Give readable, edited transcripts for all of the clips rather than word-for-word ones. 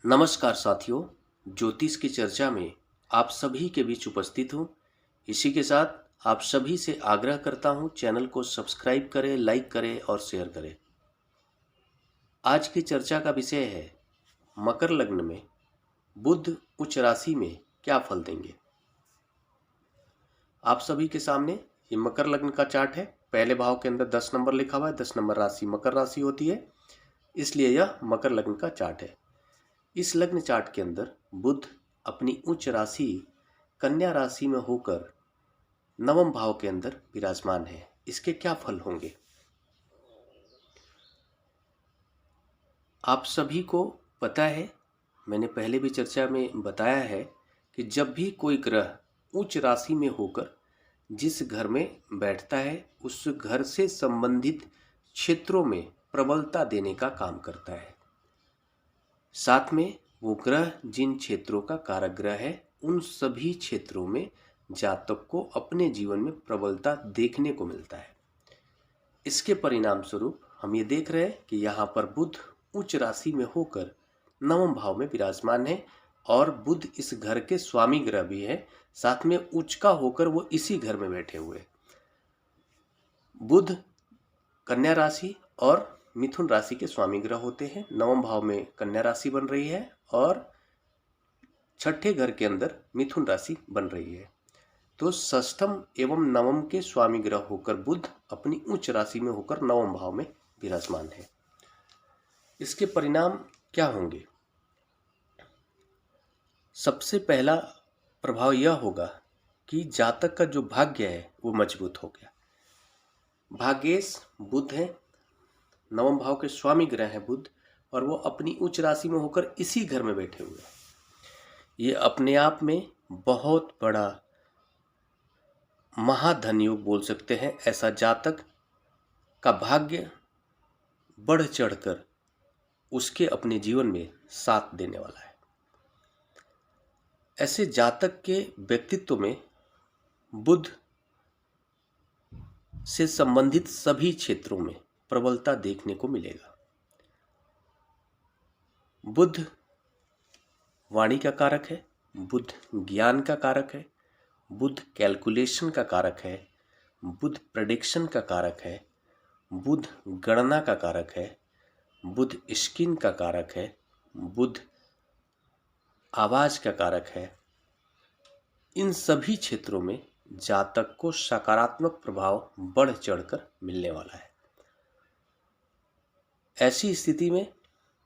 नमस्कार साथियों, ज्योतिष की चर्चा में आप सभी के बीच उपस्थित हूँ। इसी के साथ आप सभी से आग्रह करता हूँ, चैनल को सब्सक्राइब करें, लाइक करें और शेयर करें। आज की चर्चा का विषय है मकर लग्न में बुध उच्च राशि में क्या फल देंगे। आप सभी के सामने ये मकर लग्न का चार्ट है। पहले भाव के अंदर 10 नंबर लिखा हुआ है। 10 नंबर राशि मकर राशि होती है, इसलिए यह मकर लग्न का चार्ट है। इस लग्न चार्ट के अंदर बुध अपनी उच्च राशि कन्या राशि में होकर नवम भाव के अंदर विराजमान है। इसके क्या फल होंगे आप सभी को पता है, मैंने पहले भी चर्चा में बताया है कि जब भी कोई ग्रह उच्च राशि में होकर जिस घर में बैठता है उस घर से संबंधित क्षेत्रों में प्रबलता देने का काम करता है। साथ में वो ग्रह जिन क्षेत्रों का कारक ग्रह है उन सभी क्षेत्रों में जातक को अपने जीवन में प्रबलता देखने को मिलता है। इसके परिणाम स्वरूप हम ये देख रहे हैं कि यहाँ पर बुध उच्च राशि में होकर नवम भाव में विराजमान है और बुध इस घर के स्वामी ग्रह भी है। साथ में उच्च का होकर वो इसी घर में बैठे हुए। बुध कन्या राशि और मिथुन राशि के स्वामी ग्रह होते हैं। नवम भाव में कन्या राशि बन रही है और छठे घर के अंदर मिथुन राशि बन रही है। तो षष्ठम एवं नवम के स्वामी ग्रह होकर बुध अपनी उच्च राशि में होकर नवम भाव में विराजमान है। इसके परिणाम क्या होंगे? सबसे पहला प्रभाव यह होगा कि जातक का जो भाग्य है वो मजबूत हो गया। भाग्येश बुध है, नवम भाव के स्वामी ग्रह है बुध, और वो अपनी उच्च राशि में होकर इसी घर में बैठे हुए हैं। ये अपने आप में बहुत बड़ा महाधन योग बोल सकते हैं। ऐसा जातक का भाग्य बढ़ चढ़कर उसके अपने जीवन में साथ देने वाला है। ऐसे जातक के व्यक्तित्व में बुध से संबंधित सभी क्षेत्रों में प्रबलता देखने को मिलेगा। बुध वाणी का कारक है, बुध ज्ञान का कारक है, बुध कैलकुलेशन का कारक है, बुध प्रेडिक्शन का कारक है, बुध गणना का कारक है, बुध स्किन का कारक है, बुध आवाज का कारक है। इन सभी क्षेत्रों में जातक को सकारात्मक प्रभाव बढ़ चढ़कर मिलने वाला है। ऐसी स्थिति में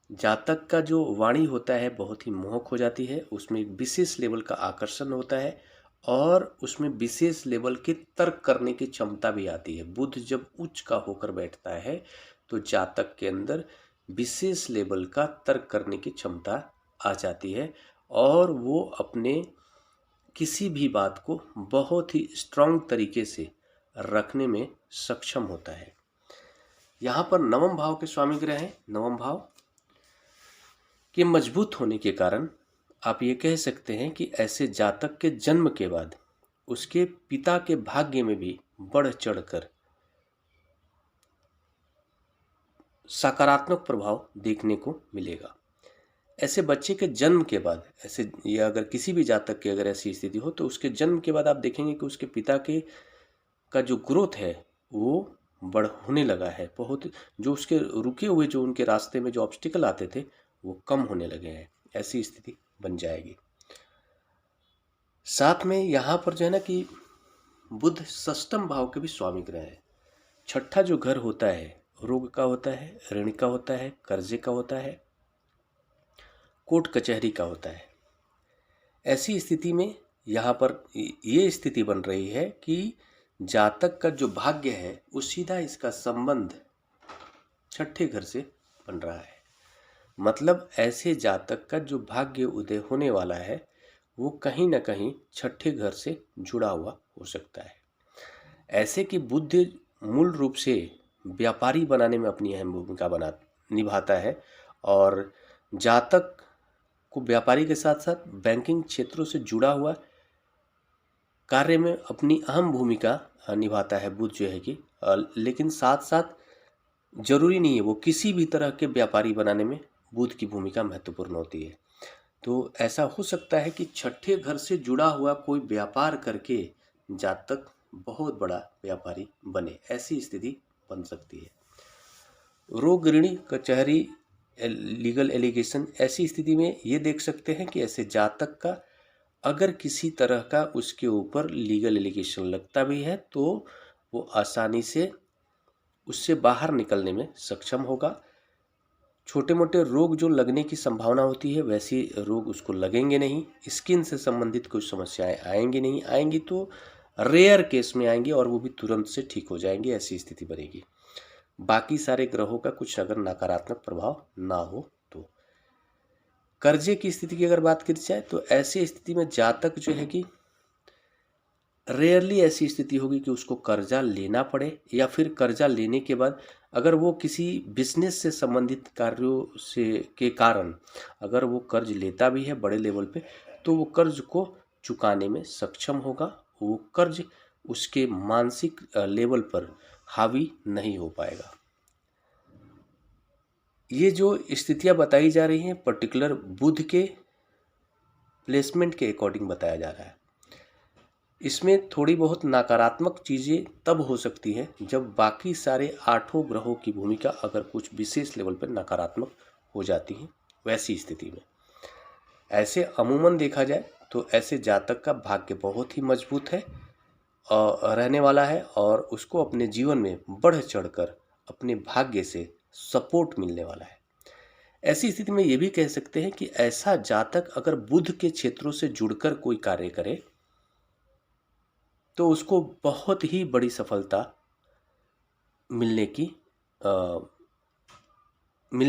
जातक का जो वाणी होता है बहुत ही मोहक हो जाती है। उसमें एक विशेष लेवल का आकर्षण होता है और उसमें विशेष लेवल के तर्क करने की क्षमता भी आती है। बुध जब उच्च का होकर बैठता है तो जातक के अंदर विशेष लेवल का तर्क करने की क्षमता आ जाती है और वो अपने किसी भी बात को बहुत ही स्ट्रांग तरीके से रखने में सक्षम होता है। यहाँ पर नवम भाव के स्वामी ग्रह हैं। नवम भाव के मजबूत होने के कारण आप ये कह सकते हैं कि ऐसे जातक के जन्म के बाद उसके पिता के भाग्य में भी बढ़ चढ़कर सकारात्मक प्रभाव देखने को मिलेगा। ऐसे बच्चे के जन्म के बाद ये अगर किसी भी जातक की अगर ऐसी स्थिति हो तो उसके जन्म के बाद आप देखेंगे कि उसके पिता के का जो ग्रोथ है वो बढ़ होने लगा है। बहुत जो उसके रुके हुए जो उनके रास्ते में जो ऑब्स्टिकल आते थे वो कम होने लगे हैं। ऐसी स्थिति बन जाएगी। साथ में यहाँ पर जो है ना कि बुध षष्ठम भाव के भी स्वामी ग्रह है। छठा जो घर होता है रोग का होता है, ऋण का होता है, कर्जे का होता है, कोर्ट कचहरी का होता है। ऐसी स्थिति में यहाँ पर ये स्थिति बन रही है कि जातक का जो भाग्य है वो सीधा इसका संबंध छठे घर से बन रहा है। मतलब ऐसे जातक का जो भाग्य उदय होने वाला है वो कहीं ना कहीं छठे घर से जुड़ा हुआ हो सकता है। ऐसे कि बुध मूल रूप से व्यापारी बनाने में अपनी अहम भूमिका निभाता है और जातक को व्यापारी के साथ साथ बैंकिंग क्षेत्रों से जुड़ा हुआ कार्य में अपनी अहम भूमिका निभाता है बुध जो है कि लेकिन साथ साथ जरूरी नहीं है वो किसी भी तरह के व्यापारी बनाने में बुध की भूमिका महत्वपूर्ण होती है। तो ऐसा हो सकता है कि छठे घर से जुड़ा हुआ कोई व्यापार करके जातक बहुत बड़ा व्यापारी बने, ऐसी स्थिति बन सकती है। रोग, ऋणी, कचहरी, लीगल एलिगेशन, ऐसी स्थिति में ये देख सकते हैं कि ऐसे जातक का अगर किसी तरह का उसके ऊपर लीगल एलिगेशन लगता भी है तो वो आसानी से उससे बाहर निकलने में सक्षम होगा। छोटे मोटे रोग जो लगने की संभावना होती है वैसे रोग उसको लगेंगे नहीं। स्किन से संबंधित कुछ समस्याएं आएंगी नहीं, आएंगी तो रेयर केस में आएंगी और वो भी तुरंत से ठीक हो जाएंगे, ऐसी स्थिति बनेगी। बाकी सारे ग्रहों का कुछ अगर नकारात्मक प्रभाव ना हो तो। कर्जे की स्थिति की अगर बात करी जाए तो ऐसी स्थिति में जातक जो है कि रेयरली ऐसी स्थिति होगी कि उसको कर्जा लेना पड़े, या फिर कर्जा लेने के बाद अगर वो किसी बिजनेस से संबंधित कार्यों से के कारण अगर वो कर्ज लेता भी है बड़े लेवल पे तो वो कर्ज को चुकाने में सक्षम होगा। वो कर्ज उसके मानसिक लेवल पर हावी नहीं हो पाएगा। ये जो स्थितियां बताई जा रही हैं पर्टिकुलर बुध के प्लेसमेंट के अकॉर्डिंग बताया जा रहा है। इसमें थोड़ी बहुत नकारात्मक चीज़ें तब हो सकती हैं जब बाकी सारे 8 ग्रहों की भूमिका अगर कुछ विशेष लेवल पर नकारात्मक हो जाती है। वैसी स्थिति में ऐसे अमूमन देखा जाए तो ऐसे जातक का भाग्य बहुत ही मजबूत है और रहने वाला है और उसको अपने जीवन में बढ़ चढ़कर अपने भाग्य से सपोर्ट मिलने वाला है। ऐसी स्थिति में ये भी कह सकते हैं कि ऐसा जातक अगर बुध के क्षेत्रों से जुड़कर कोई कार्य करे तो उसको बहुत ही बड़ी सफलता मिलने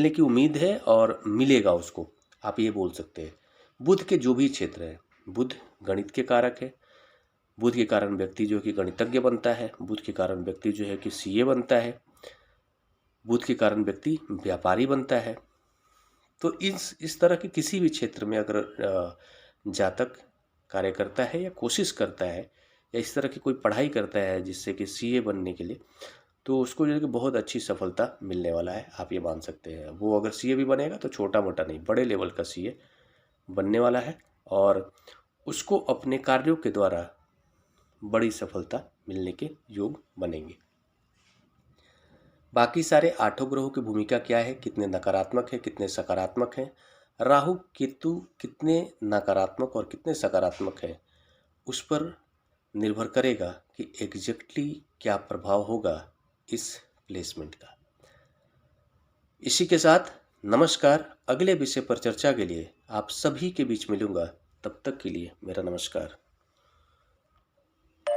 की उम्मीद है और मिलेगा उसको, आप ये बोल सकते हैं। बुध के जो भी क्षेत्र है, बुध गणित के कारक है, बुध के कारण व्यक्ति जो है कि गणितज्ञ बनता है, बुध के कारण व्यक्ति जो है कि सीए बनता है, बुध के कारण व्यक्ति व्यापारी बनता है। तो इस तरह के किसी भी क्षेत्र में अगर जातक कार्य करता है या कोशिश करता है या इस तरह की कोई पढ़ाई करता है जिससे कि सीए बनने के लिए, तो उसको जो है कि बहुत अच्छी सफलता मिलने वाला है, आप ये मान सकते हैं। वो अगर सीए भी बनेगा तो छोटा मोटा नहीं, बड़े लेवल का सीए बनने वाला है और उसको अपने कार्यों के द्वारा बड़ी सफलता मिलने के योग बनेंगे। बाकी सारे 8 ग्रहों की भूमिका क्या है, कितने नकारात्मक है, कितने सकारात्मक हैं, राहु केतु कितने नकारात्मक और कितने सकारात्मक है, उस पर निर्भर करेगा कि एग्जैक्टली क्या प्रभाव होगा इस प्लेसमेंट का। इसी के साथ नमस्कार। अगले विषय पर चर्चा के लिए आप सभी के बीच मिलूंगा, तब तक के लिए मेरा नमस्कार।